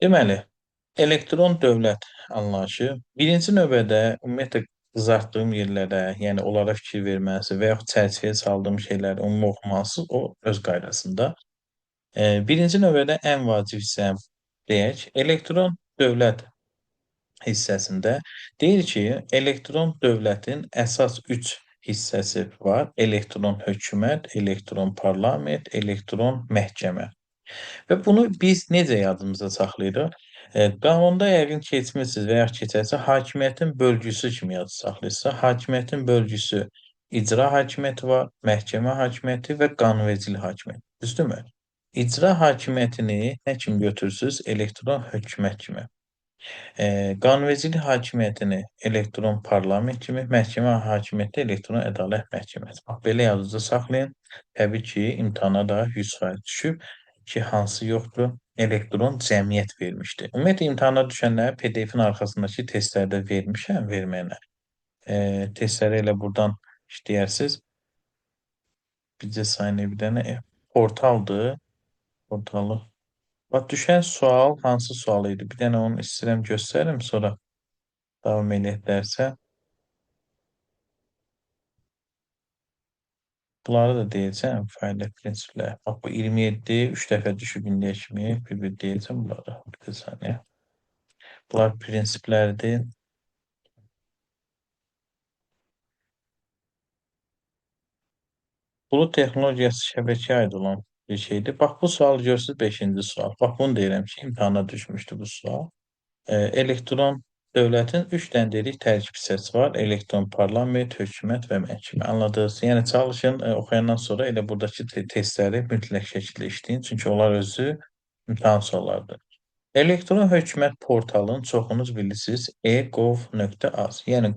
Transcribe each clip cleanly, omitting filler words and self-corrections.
Deməli, elektron dövlət anlayışı birinci növbədə ümumiyyətlə qızartdığım yerlərə, yəni onlara fikir verməlisən və yaxud çərçivəyə saldığım şeyləri ümumi oxumalısınız, o öz qaydasında. Birinci növbədə ən vacib hissə deyək, elektron dövlət hissəsində deyir ki, elektron dövlətin əsas 3 hissəsi var. Elektron hökumət, elektron parlament, elektron məhkəmə. Və bunu biz necə yadımızda saxlayırıq? Qanunda yəqin keçmisiniz və ya keçərsə, hakimiyyətin bölgüsü kimi yadda saxlayırsınız. Hakimiyyətin bölgüsü icra hakimiyyəti var, məhkəmə hakimiyyəti və qanunvericilik hakimiyyəti. Düzdürmü? İcra hakimiyyətini nə kimi götürürsüz? Elektron hökumət kimi. Qanunvericilik hakimiyyətini elektron parlament kimi, məhkəmə hakimiyyəti elektron ədalət məhkəməsi. Bax, belə yadınızda saxlayın. Təbii ki, imtahana da 100% düşüb ki, hansı yoxdur? Elektron cəmiyyət vermişdi. Ümumiyyətlə, imtahana düşənləri PDF-in arxasındakı testlərdə vermişəm, verməyənə. Testləri elə buradan işləyərsiniz. Bircə saniyə bir dənə portaldır. Portalı. Bax, düşən sual hansı sual idi? Bir dənə onu istəyirəm göstərim, sonra davam eləyək dərsə. Bunları da deyəcəm, fəaliyyət prinsipləri. Bax, bu 27, 3 dəfə düşüb indiyə kimi bir-bir deyəcəm bunları. Bir saniyə. Bunlar prinsiplərdir. Bulut texnologiyası şəbəkəyə aid olan bir şeydir. Bax, bu sual görürsünüz, 5-ci sual. Bax, bunu deyirəm ki, imtahana düşmüşdü bu sual. Elektron dövlətin 3 dənə dedik tərkib hissəsi var. Elektron parlament, hökumət və məhkəmə. Anladınız? Yəni çalışın, oxuyandan sonra elə buradakı testləri mütləq şəkildə işləyin. Çünki onlar özü imtahan suallarıdır. Elektron hökumət portalının çoxunuz bilirsiniz e-gov.az. Yəni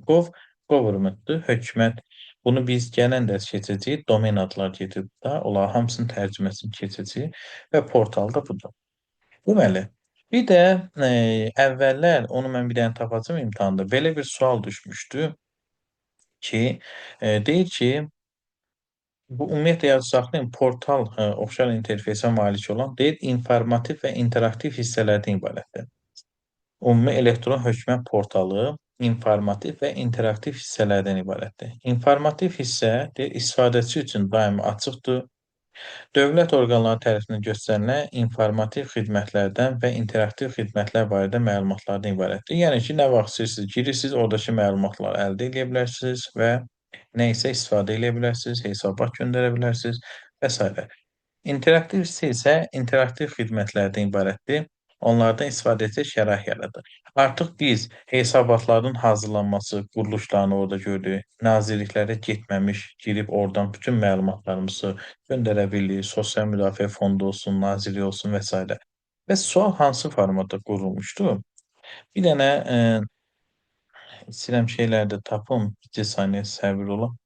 governmentdır, hökumət. Bunu biz gələn dərs keçəcəyik. Domen adlar gedir da. Onlar hamısının tərcüməsini keçəcəyik və portal da budur. Deməli, bir də əvvəllər onu mən bir dənə tapacağam imtahanda. Belə bir sual düşmüşdü ki, deyir ki, bu ümumiyyətlə yazı saxlayın, portal oxşar interfeysə malik olan deyir, informativ və interaktiv hissələrdən ibarətdir. Ümumi elektron hökumət portalı informativ və interaktiv hissələrdən ibarətdir. İnformativ hissə deyir, istifadəçi üçün daimi açıqdır. Dövlət orqanları tərəfindən göstərilən informativ xidmətlərdən və interaktiv xidmətlər barədə məlumatlardan ibarətdir. Yəni ki, nə vaxt istəyirsiniz, girirsiniz, oradakı məlumatları əldə edə bilərsiniz və nə isə istifadə edə bilərsiniz, hesabat göndərə bilərsiniz və s. İnteraktiv hissə isə interaktiv xidmətlərdən ibarətdir. Onlardan istifadə edəcək şərait yaradır. Artıq biz hesabatların hazırlanması, quruluşlarını orada görürük. Nazirliklərə getməmiş, girib oradan bütün məlumatlarımızı göndərə bilirik. Sosial Müdafiə Fondu olsun, nazirlik olsun və s. Və sual hansı formatda qurulmuşdu? Bir dənə istəyirəm şeyləri də tapım, 2 saniyə səbir olun.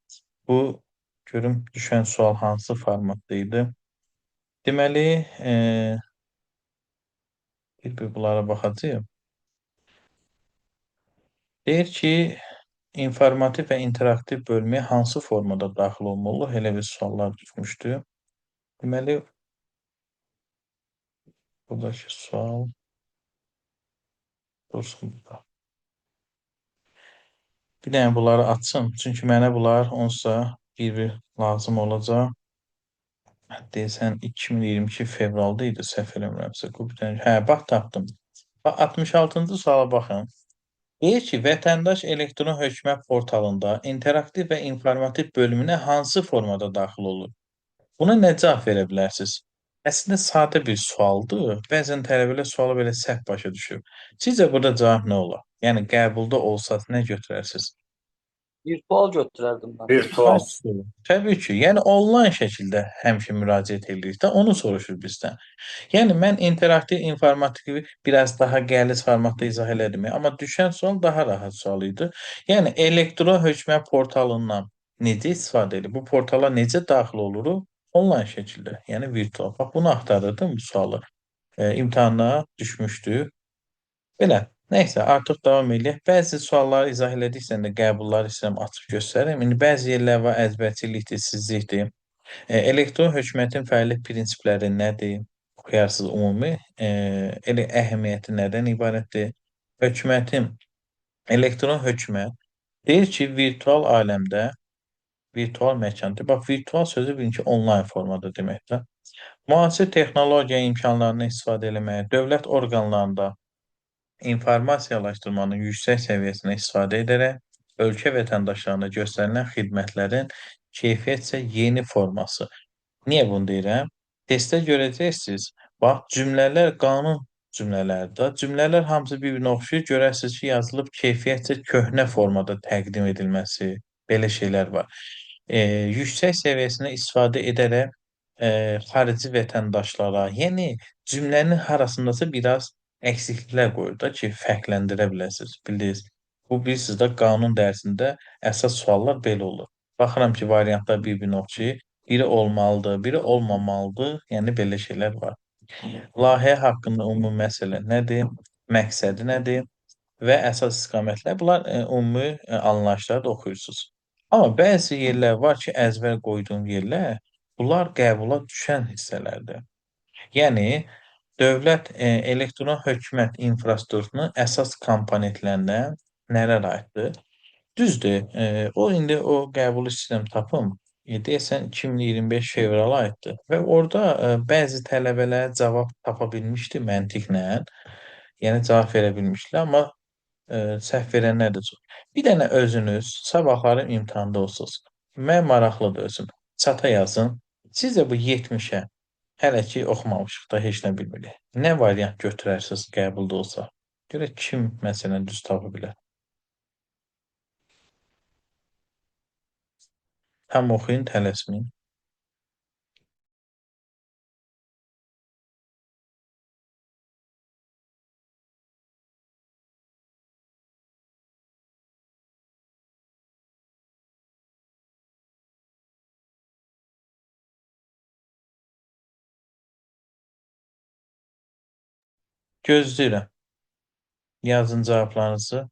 Bu, görüm düşən sual hansı formatda idi? Deməli, bir bunlara baxacağıq. Deyir ki, informativ və interaktiv bölməyə hansı formada daxil olmalı? Elə bir suallar düşmüşdü. Deməli, buradakı sual dursun burada. Bir dənə bunları açım. Çünki mənə bunlar onsuz bir-bir lazım olacaq. Deyəsən 2022 fevralda idi, səhv eləmirəmsə. Hə, bax tapdım. Bax 66-cı suala baxın. Deyir ki, vətəndaş elektron hökumət portalında interaktiv və informativ bölümünə hansı formada daxil olur? Buna nə cavab verə bilərsiniz? Əslində sadə bir sualdır. Bəzən tələbələr sualı belə səhv başa düşür. Sizcə burada cavab nə olar? Yəni qəbulda olsaz nə götürərsiniz? Virtual götürərdim mən. Virtual. Təbii ki, yəni onlayn şəkildə həmişə müraciət edirik də, onu soruşur bizdən. Yəni mən interaktiv, informativ biraz daha qəliz formatda izah elədim, amma düşən sual daha rahat sual idi. Yəni elektron hökumət portalından necə istifadə edilir? Bu portala necə daxil oluruq? Onlayn şəkildə, yəni virtual. Bax, bunu axtarırdım bu sualı. İmtahana düşmüşdü. Belə, nəysə, artıq davam eləyək. Bəzi sualları izah elədiksə də qəbulları istəyirəm açıb göstərim. İndi bəzi yerlər var, əzbərçilikdir, sizlikdir. Elektron hökumətin fəaliyyət prinsipləri nədir? oxuyarsınız ümumi. Elə əhəmiyyəti nədən ibarətdir? Hökumətin, elektron hökumət deyir ki, virtual aləmdə, virtual məkanda, bax, virtual sözü bilin ki, onlayn formada deməkdir. Müasir texnologiya imkanlarını istifadə eləməyə, dövlət orqanlarında informasiyalaşdırmanın yüksək səviyyəsinə istifadə edərək, ölkə vətəndaşlarına göstərilən xidmətlərin keyfiyyət isə yeni forması. Niyə bunu deyirəm? Testdə görəcəksiniz, bax, cümlələr qanun cümlələrdir. Cümlələr hamısı bir-birinə oxşayır. Görərsiniz ki, yazılıb keyfiyyətcə köhnə formada təqdim edilməsi, belə şeylər var. Yüksək səviyyəsinə istifadə edərək xarici vətəndaşlara, yəni cümlənin harasındasa biraz əksikliklər qoyur da ki, fərqləndirə biləsiniz, bildiniz. Bu bilirsiniz də qanun dərsində əsas suallar belə olur. Baxıram ki, variantlar bir-birinə oxşayır. Biri olmalıdır, biri olmamalıdır. Yəni belə şeylər var. Layihə haqqında ümumi məsələ nədir? Məqsədi nədir? Və əsas istiqamətlər. Bunlar ümumi anlayışları da oxuyursunuz. Amma bəzi yerlər var ki, əzbər qoyduğum yerlər, bunlar qəbula düşən hissələrdir. Yəni dövlət elektron hökumət infrastrukturunun əsas komponentlərinə nələr aiddir? Düzdür, o indi o qəbul sistem tapım, deyəsən 2025 fevral aiddir və orada bəzi tələbələr cavab tapa bilmişdi məntiqlə, yəni cavab verə bilmişdilər, amma səhv verənlər də çox. Bir dənə özünüz sabahları imtahanda olsunuz. Mən maraqlıdır özüm. Çata yazın. Sizcə bu 70-ə hələ ki oxumamışıq da, heç nə bilmirik. Nə variant götürərsiniz qəbulda olsa? Görək kim məsələn düz tapa bilər. Tam oxuyun, tələsməyin. Gözləyirəm. Yazın cavablarınızı.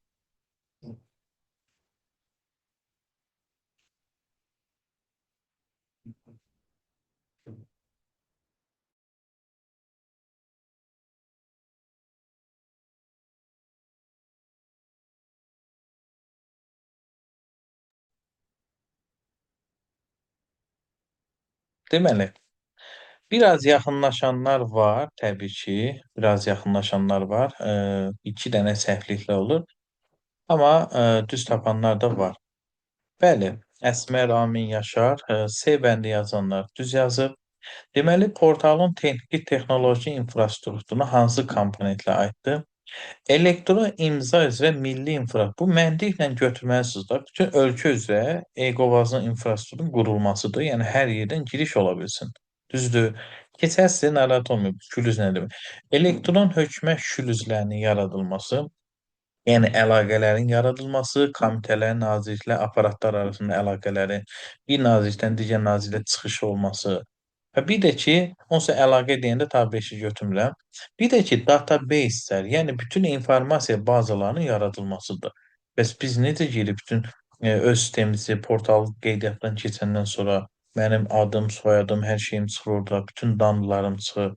Deməli, biraz yaxınlaşanlar var, təbii ki. Biraz yaxınlaşanlar var. İki dənə səhvliklə olur. Amma düz tapanlar da var. Bəli, Əsmər Amin Yaşar, S bəndi yazanlar düz yazıb. Deməli, portalın texniki texnoloji infrastrukturuna hansı komponentlə aiddir? Elektron imza üzrə milli bu məntiqlə götürməlisiniz də. Bütün ölkə üzrə e-qovazın infrastrukturunun qurulmasıdır. Yəni hər yerdən giriş ola bilsin. Düzdür. Keçərsiz, narahat olmayın. Şülüz nə demək? Elektron hökumət şülüzlərinin yaradılması, yəni əlaqələrin yaradılması, komitələrin, nazirliklər, aparatlar arasında əlaqələrin, bir nazirlikdən digər nazirliyə çıxış olması. Və bir də ki, onsuz əlaqə deyəndə tabii 5-i götürmürəm. Bir də ki, databaselər, yəni bütün informasiya bazalarının yaradılmasıdır. Bəs biz necə girib bütün öz sistemimizi, portal qeydiyyatdan keçəndən sonra mənim adım, soyadım, hər şeyim çıxır orada, bütün danlılarım çıxır.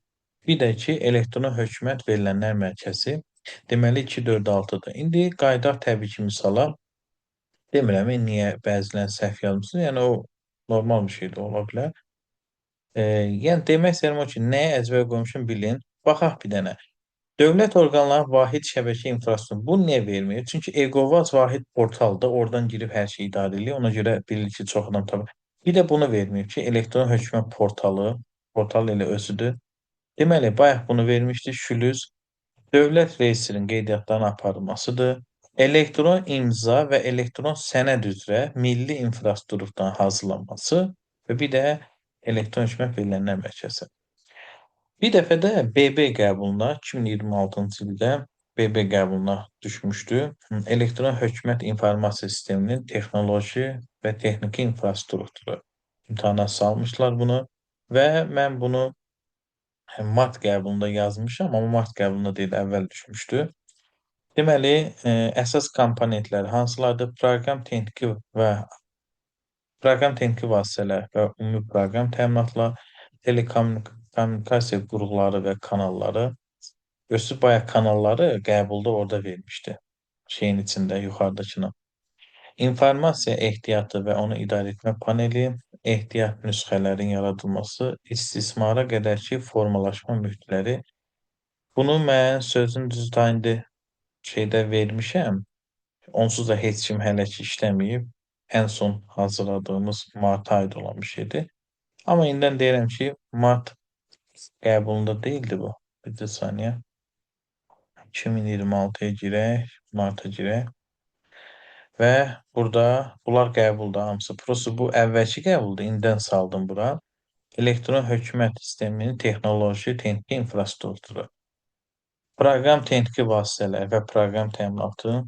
Bir də ki, elektron hökumət verilənlər mərkəzi, deməli 246-dır. İndi qayıdaq təbii ki, misala. Demirəm, niyə bəzilərini səhv yazmısınız, yəni o normal bir şey də ola bilər. Yəni demək istəyirəm o ki, nəyə əzbər qoymuşam bilin. Baxaq bir dənə. Dövlət orqanlarının vahid şəbəkə infrastrukturu. Bu niyə vermir? Çünki Eqovaz vahid portaldır. Oradan girib hər şeyi idarə edir. Ona görə bilir ki, çox adam tapır. Bir də bunu verməyib ki, elektron hökumət portalı, portal elə özüdür. Deməli, bayaq bunu vermişdik. Şülüz dövlət reyestrinin qeydiyyatlarının aparılmasıdır. Elektron imza və elektron sənəd üzrə milli infrastrukturdan hazırlanması və bir də elektron hökumət verilənlər mərkəzi. Bir dəfə də BB qəbuluna 2026-cı ildə BB qəbuluna düşmüşdü. Elektron hökumət informasiya sisteminin texnoloji və texniki infrastrukturu imtahana salmışlar bunu və mən bunu mart qəbulunda yazmışam, amma mart qəbulunda deyil, əvvəl düşmüşdü. Deməli, əsas komponentlər hansılardır? Proqram texniki vasitələr və ümumi proqram təminatlar, kommunikasiya qurğuları və kanalları. Göstər bayaq kanalları qəbulda orada vermişdi. Şeyin içində yuxarıdakına. İnformasiya ehtiyatı və onu idarə etmə paneli, ehtiyat nüsxələrin yaradılması, istismara qədərki formalaşma mühitləri. Bunu mən sözün düzü indi şeydə vermişəm. Onsuz da heç kim hələ ki işləməyib. Ən son hazırladığımız marta aid olan bir şeydir. Amma indən deyirəm ki, mart qəbulunda deyildi bu. Bir saniyə. 2026-ya girək, marta girək və burada bunlar qəbulda hamısı. Prosta bu əvvəlki qəbuldur, indidən saldım bura. Elektron hökumət sisteminin texnoloji texniki infrastrukturu. Proqram texniki vasitələr və proqram təminatı.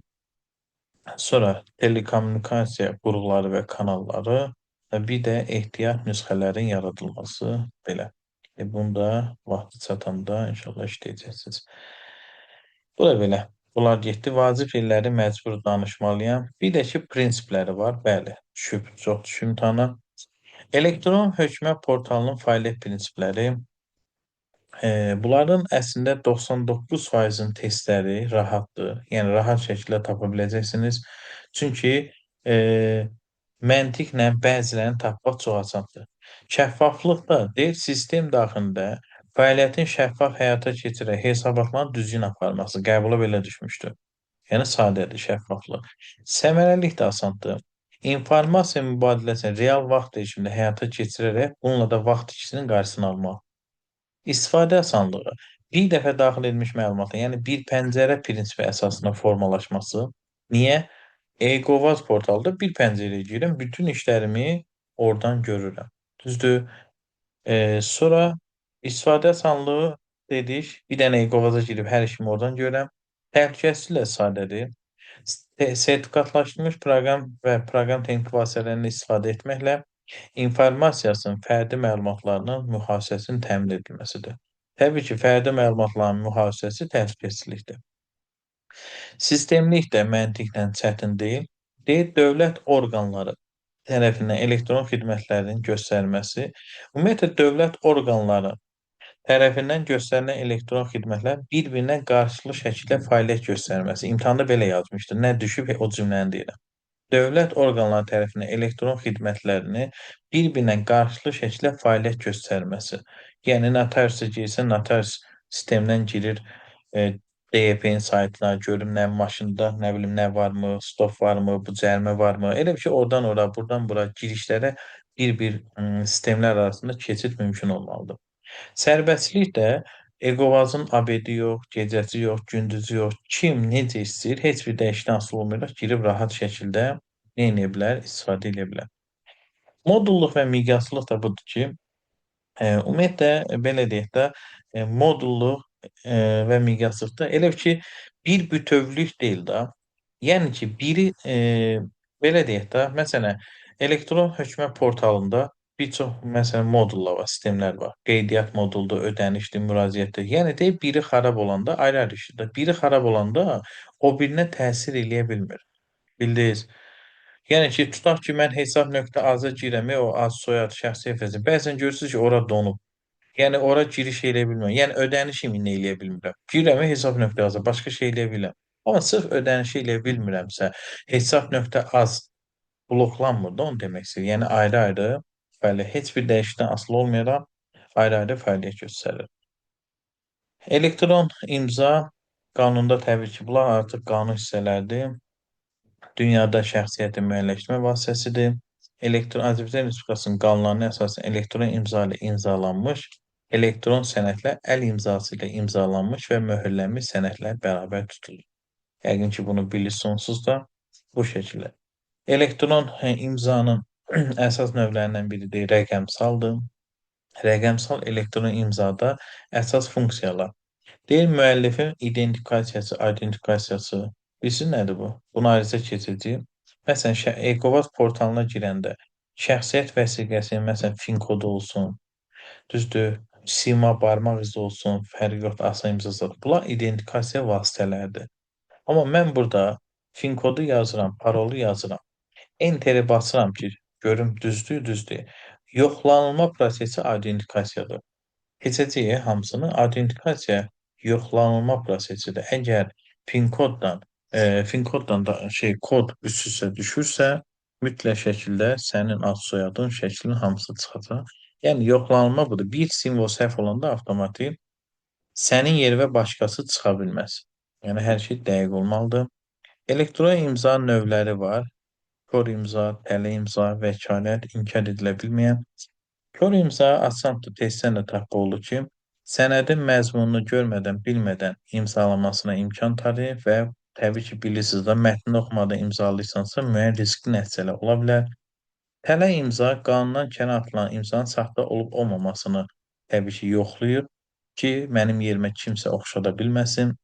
Sonra telekommunikasiya qurğuları və kanalları və bir də ehtiyat nüsxələrin yaradılması belə. Bunu da vaxtı çatanda inşallah işləyəcəksiniz. Bu da belə. Bunlar getdi. Vacib illəri məcbur danışmalıyam. Bir də ki, prinsipləri var. Bəli, düşüb, çox düşüb imtahana. Elektron hökumət portalının fəaliyyət prinsipləri. Bunların əslində 99%-in testləri rahatdır. Yəni, rahat şəkildə tapa biləcəksiniz. Çünki məntiqlə bəzilərini tapmaq çox asandır. Şəffaflıq da deyil, sistem daxilində fəaliyyətin şəffaf həyata keçirək, hesabatların düzgün aparması, qəbula belə düşmüşdür. Yəni, sadədir şəffaflıq. Səmərəlilik də asandır. İnformasiya mübadiləsini real vaxt rejimində həyata keçirərək bununla da vaxt itkisinin qarşısını almaq. İstifadə asanlığı. Bir dəfə daxil edilmiş məlumatın, yəni bir pəncərə prinsipi əsasında formalaşması. Niyə? E-Qovaz portalda bir pəncərəyə girirəm, bütün işlərimi oradan görürəm. Düzdür? Sonra istifadə asanlığı dedik, bir dənə E-Qovaza girib hər işimi oradan görürəm. Təhlükəsizlik də sadədir. Sertifikatlaşdırılmış proqram və proqram texniki vasitələrindən istifadə etməklə informasiyasının fərdi məlumatlarının mühafizəsinin təmin edilməsidir. Təbii ki, fərdi məlumatların mühafizəsi təhlükəsizlikdir. Sistemlik də məntiqlə çətin deyil. Dövlət orqanları tərəfindən elektron xidmətlərin göstərilməsi, ümumiyyətlə dövlət orqanları tərəfindən göstərilən elektron xidmətlər bir-birinə qarşılıqlı şəkildə fəaliyyət göstərməsi. İmtahanda belə yazmışdı. Nə düşüb, o cümləni deyirəm. Dövlət orqanları tərəfindən elektron xidmətlərini bir-birinə qarşılıqlı şəkildə fəaliyyət göstərməsi. Yəni, notariusa girsə, notarius sistemdən girir, DYP-nin saytına, görüm nə maşında, nə bilim, nə varmı, stop varmı, bu cərimə varmı? Elə bir ki, oradan ora, buradan bura girişlərə bir-bir sistemlər arasında keçid mümkün olmalıdır. Sərbəstlik də Eqovazın abedi yox, gecəsi yox, gündüzü yox, kim necə istəyir, heç bir dəyişiklikdən asılı olmayaraq girib rahat şəkildə nə edə bilər, istifadə edə bilər. Modulluq və miqyaslılıq da budur ki, ümumiyyətlə belə deyək də, modulluq və miqyaslıqda elə bil ki, bir bütövlük deyil də. Yəni ki, biri belə deyək də, məsələn, elektron hökumət portalında bir çox məsələn modullar var, sistemlər var. Qeydiyyat moduludur, ödənişdir, müraciətdir. Yəni deyək, biri xarab olanda ayrı-ayrı işdir. Biri xarab olanda o birinə təsir eləyə bilmir. Bildiniz? Yəni ki, tutaq ki, mən hesab.az-a girəm, o ad, soyad, şəxsi efəsi. Bəzən görürsünüz ki, ora donub. Yəni ora giriş eləyə bilmirəm. Yəni ödənişimi eləyə bilmirəm. Girirəm hesab.az-a, başqa şey eləyə bilirəm. Amma sırf ödənişi eləyə bilmirəmsə, hesab.az bloklanmır da onu demək istəyir. Yəni ayrı-ayrı fəaliyyət, heç bir dəyişiklikdən asılı olmayaraq ayrı-ayrı fəaliyyət göstərir. Elektron imza qanunda təbii ki, bunlar artıq qanun hissələrdir. Dünyada şəxsiyyətin müəyyənləşdirmə vasitəsidir. Azərbaycan Respublikasının qanunlarına əsasən elektron imza ilə imzalanmış, elektron sənədlər əl imzası ilə imzalanmış və möhürlənmiş sənədlər bərabər tutulur. Yəqin ki, bunu bilirsiniz onsuz da bu şəkildə. Elektron imzanın əsas növlərindən biridir, rəqəmsaldır. Rəqəmsal elektron imzada əsas funksiyalar. Deyil, müəllifin identifikasiyası, identifikasiyası. Bilirsiniz nədir bu? Bunu ayrıca keçəcəyik. Məsələn, Eqovaz portalına girəndə şəxsiyyət vəsiqəsinin məsələn fin kodu olsun, düzdür, sima barmaq izi olsun, fərqi yoxdur, asa imzası. Bunlar identifikasiya vasitələridir. Amma mən burada fin kodu yazıram, parolu yazıram. Enteri basıram ki, görüm düzdür, düzdür. Yoxlanılma prosesi identifikasiyadır. Keçəcəyik hamısını autentikasiya yoxlanılma prosesidir. Əgər PIN koddan PIN koddan da kod üst-üstə düşürsə, mütləq şəkildə sənin ad soyadın, şəklin hamısı çıxacaq. Yəni yoxlanılma budur. Bir simvol səhv olanda avtomatik sənin yerinə başqası çıxa bilməz. Yəni hər şey dəqiq olmalıdır. Elektron imza növləri var. Kor imza, tələ imza, vəkalət, inkar edilə bilməyən. Kor imza asandır, tezdən də tap oldu ki, sənədin məzmununu görmədən, bilmədən imzalamasına imkan tanıyır və təbii ki, bilirsiniz də, mətni oxumadan imzalayırsansa müəyyən riskli nəticələr ola bilər. Tələ imza qanundan kənar atılan imzanın saxta olub-olmamasını təbii ki, yoxlayır ki, mənim yerimə kimsə oxşada bilməsin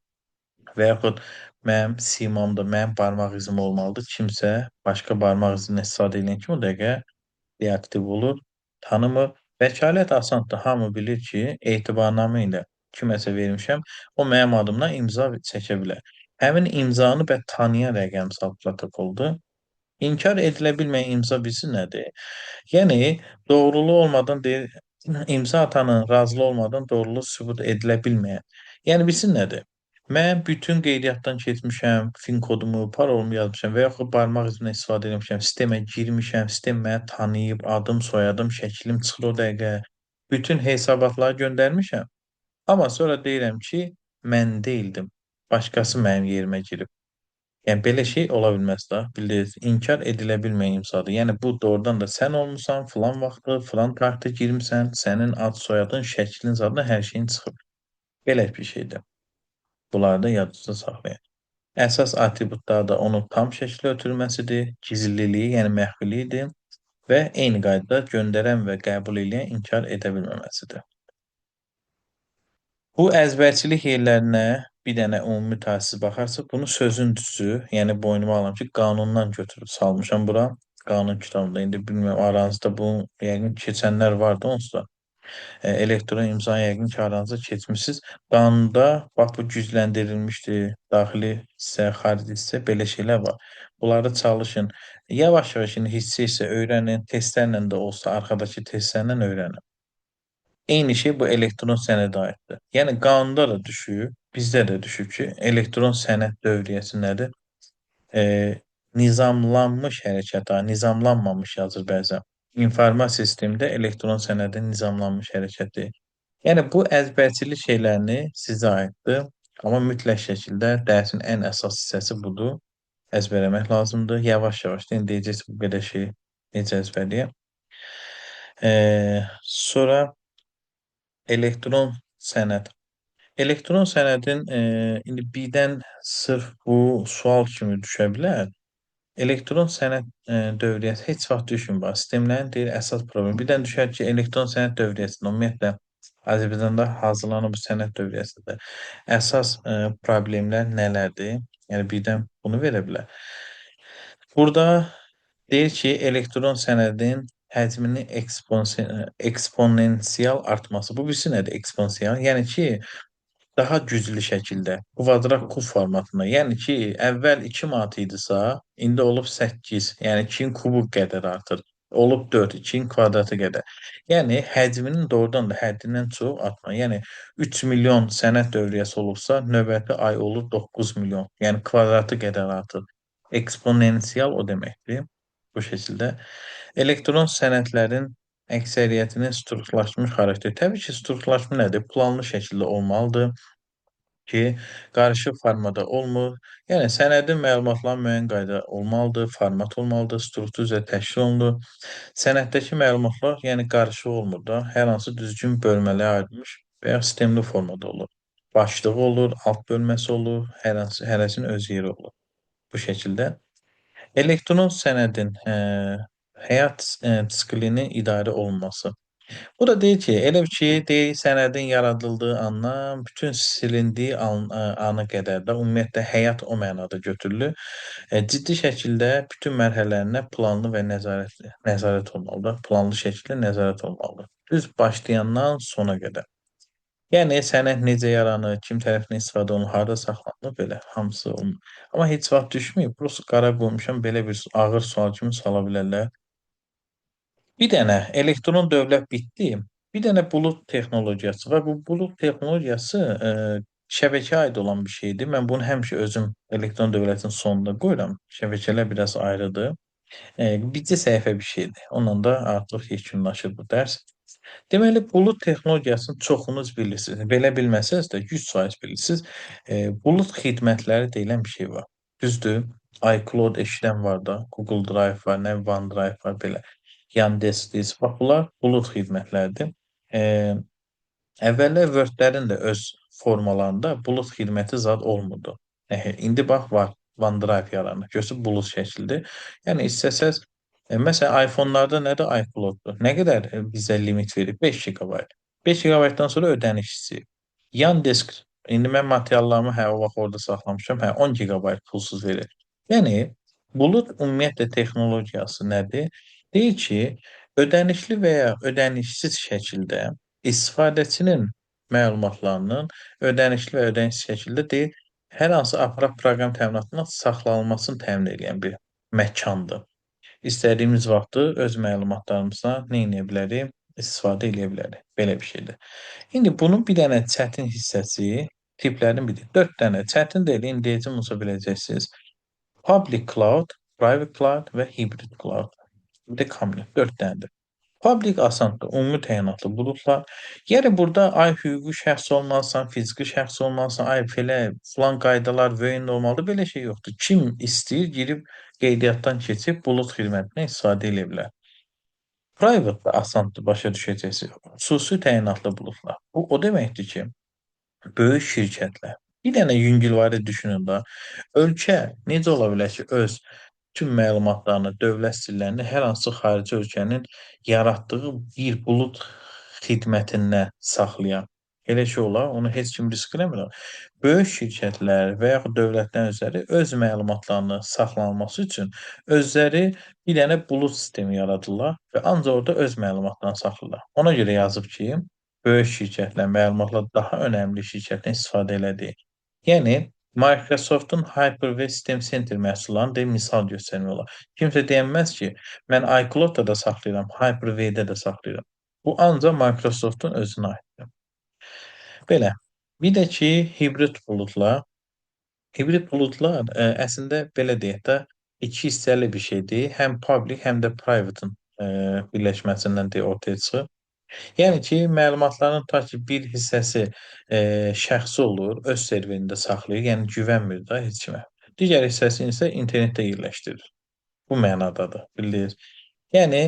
və yaxud mənim simamda mənim barmaq izim olmalıdır. Kimsə başqa barmaq izindən istifadə edən kimi o dəqiqə deaktiv olur, tanımır. Vəkalət asandır. Hamı bilir ki, etibarnamə ilə kiməsə vermişəm, o mənim adımdan imza çəkə bilər. Həmin imzanı tanıyan rəqəmsal protokoldur. İnkar edilə bilməyən imza bilirsiz nədir? Yəni doğruluğu olmadan deyir, imza atanın razılığı olmadan doğruluğu sübut edilə bilməyən. Yəni bilirsiz nədir? Mən bütün qeydiyyatdan keçmişəm, fin kodumu, parolumu yazmışam və yaxud barmaq izindən istifadə etmişəm, sistemə girmişəm, sistem məni tanıyıb, adım, soyadım, şəklim çıxır o dəqiqə. Bütün hesabatları göndərmişəm. Amma sonra deyirəm ki, mən deyildim. Başqası mənim yerimə girib. Yəni belə şey ola bilməz də. Bildiniz, inkar edilə bilməyən imzadır. Yəni bu doğrudan da sən olmusan, filan vaxtı, filan tarixdə girmisən, sənin ad, soyadın, şəklin zadına hər şeyin çıxıb. Belə bir şeydir. Bunları da yadınızda saxlayın. Əsas atributlar da onun tam şəkildə ötürülməsidir, gizliliyi, yəni məxfiliyidir və eyni qaydada göndərən və qəbul edən inkar edə bilməməsidir. Bu əzbərçilik yerlərinə bir dənə ümumi təsir baxarsaq, bunu sözün düzü, yəni boynuma alıram ki, qanundan götürüb salmışam bura. Qanun kitabında indi bilmirəm aranızda bu yəqin keçənlər vardı onsuz da. Elektron imza yəqin ki aranızda keçmisiniz. Qanunda bax bu gücləndirilmişdir. Daxili hissə, xarici hissə belə şeylər var. Bunları çalışın. Yavaş-yavaş indi hissə öyrənin. Testlərlə də olsa, arxadakı testlərlə öyrənin. Eyni şey bu elektron sənədə aiddir. Yəni qanunda da düşüb, bizdə də düşüb ki, elektron sənəd dövriyyəsi nədir? E, Nizamlanmış hərəkət, nizamlanmamış yazır bəzən. İnformasiya sistemində elektron sənədin nizamlanmış hərəkəti. Yəni bu əzbərçilik şeylərini sizə aiddir. Amma mütləq şəkildə dərsin ən əsas hissəsi budur. Əzbərləmək lazımdır. Yavaş-yavaş deyəcəksiniz bu qədər şey necə əzbərləyəm. Sonra elektron sənəd. Elektron sənədin indi birdən sırf bu sual kimi düşə bilər. Elektron sənəd dövriyyəsi heç vaxt düşmür. Sistemlərin deyir əsas problemi. Birdən düşər ki, elektron sənəd dövriyyəsində ümumiyyətlə Azərbaycanda hazırlanan bu sənəd dövriyyəsində əsas problemlər nələrdir? Yəni birdən bunu verə bilər. Burada deyir ki, elektron sənədin həcminin eksponensial artması. Bu birisi nədir eksponensial? Yəni ki, daha güclü şəkildə kvadrat kub formatında. Yəni ki, əvvəl 2 manat idisə, indi olub 8. Yəni 2-nin kubu qədər artır. Olub 4, 2-nin kvadratı qədər. Yəni həcminin doğrudan da həddindən çox artma. Yəni 3 milyon sənəd dövriyyəsi olubsa, növbəti ay olur 9 milyon. Yəni kvadratı qədər artır. Eksponensial o deməkdir. Bu şəkildə. Elektron sənədlərin əksəriyyətinin strukturlaşmış xarakteri. Təbii ki, strukturlaşma nədir? Planlı şəkildə olmalıdır ki, qarışıq formada olmur. Yəni sənədin məlumatları müəyyən qayda olmalıdır, format olmalıdır, struktur üzrə təşkil olunur. Sənəddəki məlumatlar, yəni qarışıq olmur da, hər hansı düzgün bölmələrə ayrılmış və ya sistemli formada olur. Başlığı olur, alt bölməsi olur, hərəsinin öz yeri olur. Bu şəkildə. Elektron sənədin həyat siklinin idarə olunması. Bu da deyir ki, elə ki, deyir sənədin yaradıldığı andan bütün silindiyi ana qədər də ümumiyyətlə həyat o mənada götürülür. Ciddi şəkildə bütün mərhələlərinə planlı və nəzarət olmalıdır. Planlı şəkildə nəzarət olmalıdır. Düz başlayandan sona qədər. Yəni sənəd necə yaranır, kim tərəfindən istifadə olunur, harda saxlanılır, belə hamısı olunur. Amma heç vaxt düşməyib, prosta qara qoymuşam, belə bir ağır sual kimi sala bilərlər. Bir dənə elektron dövlət bitdi. Bir dənə bulut texnologiyası var. Bu bulut texnologiyası şəbəkəyə aid olan bir şeydir. Mən bunu həmişə özüm elektron dövlətin sonunda qoyuram. Şəbəkələr biraz ayrıdır. Bircə səhifə bir şeydir. Onunla da artıq yekunlaşır bu dərs. Deməli, bulut texnologiyasını çoxunuz bilirsiniz. Belə bilməsəz də 100% bilirsiniz. Bulut xidmətləri deyilən bir şey var. Düzdür? iCloud eşidən var da, Google Drive var, nə OneDrive var belə. Yandex, bax bunlar bulut xidmətləridir. Eee Əvvəllər Word-lərin də öz formalarında bulut xidməti zad olmurdu. İndi bax var, OneDrive yaranır. Görürsüz bulut şəkildir. Yəni istəsəz məsələn iPhone-larda nədir iCloud-dur. Nə qədər bizə limit verir? 5 GB. 5 GB-dan sonra ödəniş istəyir. Yandex indi mən materiallarımı o vaxt orada saxlamışam. 10 GB pulsuz verir. Yəni bulut ümumiyyətlə texnologiyası nədir? Deyir ki, ödənişli və ya ödənişsiz şəkildə istifadəçinin məlumatlarının ödənişli və ödənişsiz şəkildə deyil, hər hansı aparat proqram təminatından saxlanılmasını təmin edən bir məkandır. İstədiyimiz vaxtı öz məlumatlarımızdan nə edə bilərik? İstifadə edə bilərik. Belə bir şeydir. İndi bunun bir dənə çətin hissəsi tiplərin biridir. 4 dənə çətin deyil, indiyəcə unuda biləcəksiniz. Public cloud, private cloud və hybrid cloud. Bir də common 4 dənədir. Public asandır, ümumi təyinatlı buludlar. Yəni burada ay hüquqi şəxs olmalısan, fiziki şəxs olmalısan, ay belə filan qaydalar veyun olmalıdır, belə şey yoxdur. Kim istəyir girib qeydiyyatdan keçib bulud xidmətindən istifadə edə bilər. Private da asandır, başa düşəcəksiniz. Xüsusi təyinatlı buludlar. Bu o deməkdir ki, böyük şirkətlər. Bir dənə yüngülvari düşünün də. Ölkə necə ola bilər ki, öz bütün məlumatlarını, dövlət sirlərini hər hansı xarici ölkənin yaratdığı bir bulud xidmətindən saxlayan. Elə şey olar, onu heç kim risk eləmir. Böyük şirkətlər və yaxud dövlətlərin özləri öz məlumatlarını saxlanılması üçün özləri bir dənə bulud sistemi yaradırlar və ancaq orada öz məlumatlarını saxlayırlar. Ona görə yazıb ki, böyük şirkətlər məlumatlar daha önəmli şirkətdən istifadə elədiyi. Yəni Microsoft'un Hyper-V System Center məhsullarını deyim, misal göstərmək olar. Kimsə deyənməz ki, mən iCloud-da da saxlayıram, Hyper-V-də də saxlayıram. Bu ancaq Microsoft'un özünə aiddir. Belə. Bir də ki, hibrid buludlar. Hibrid buludlar əslində belə deyək də, iki hissəli bir şeydir. Həm public, həm də private-ın birləşməsindən deyə ortaya çıxır. Yəni ki, məlumatların tutaq ki, bir hissəsi şəxsi olur, öz serverində saxlayır, yəni güvənmir də heç kimə. Digər hissəsini isə internetdə yerləşdirir. Bu mənadadır, bildiniz. Yəni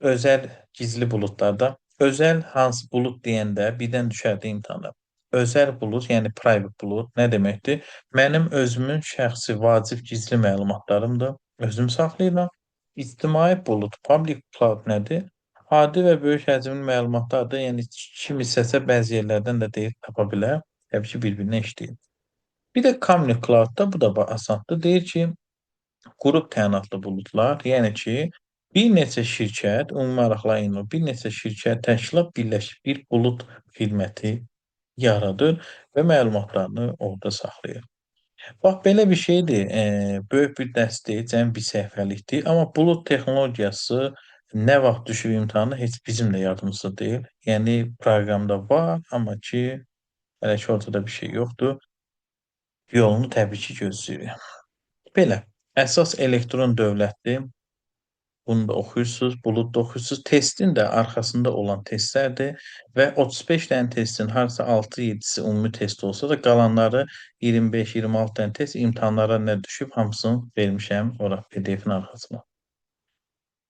özəl gizli buludlarda özəl hansı bulud deyəndə birdən düşərdi imtahana. Özəl bulud, yəni private bulud nə deməkdir? Mənim özümün şəxsi vacib gizli məlumatlarımdır, özüm saxlayıram. İctimai bulud, public cloud nədir? Adi və böyük həcmli məlumatlardır, yəni kim istəsə bəzi yerlərdən də deyib tapa bilər. Təbii ki, bir-birinə işləyir. Bir də Community Cloud-da bu da asandır. Deyir ki, qrup təyinatlı buludlar, yəni ki, bir neçə şirkət, ümumi maraqlı bir neçə şirkət təşkilat birləşib bir bulud xidməti yaradır və məlumatlarını orada saxlayır. Bax, belə bir şeydir, böyük bir dərs deyil, cəmi bir səhifəlikdir, amma bulud texnologiyası nə vaxt düşüb imtahana heç bizim də yadımızda deyil. Yəni proqramda var, amma ki, hələ ki ortada bir şey yoxdur. Yolunu təbii ki, gözləyirik. Belə, əsas elektron dövlətdir. Bunu da oxuyursunuz, buludda oxuyursunuz. Testin də arxasında olan testlərdir və 35 dənə testin harasa 6-7-si ümumi test olsa da qalanları 25-26 dənə test imtahanlara nə düşüb, hamısını vermişəm ora PDF-in arxasına.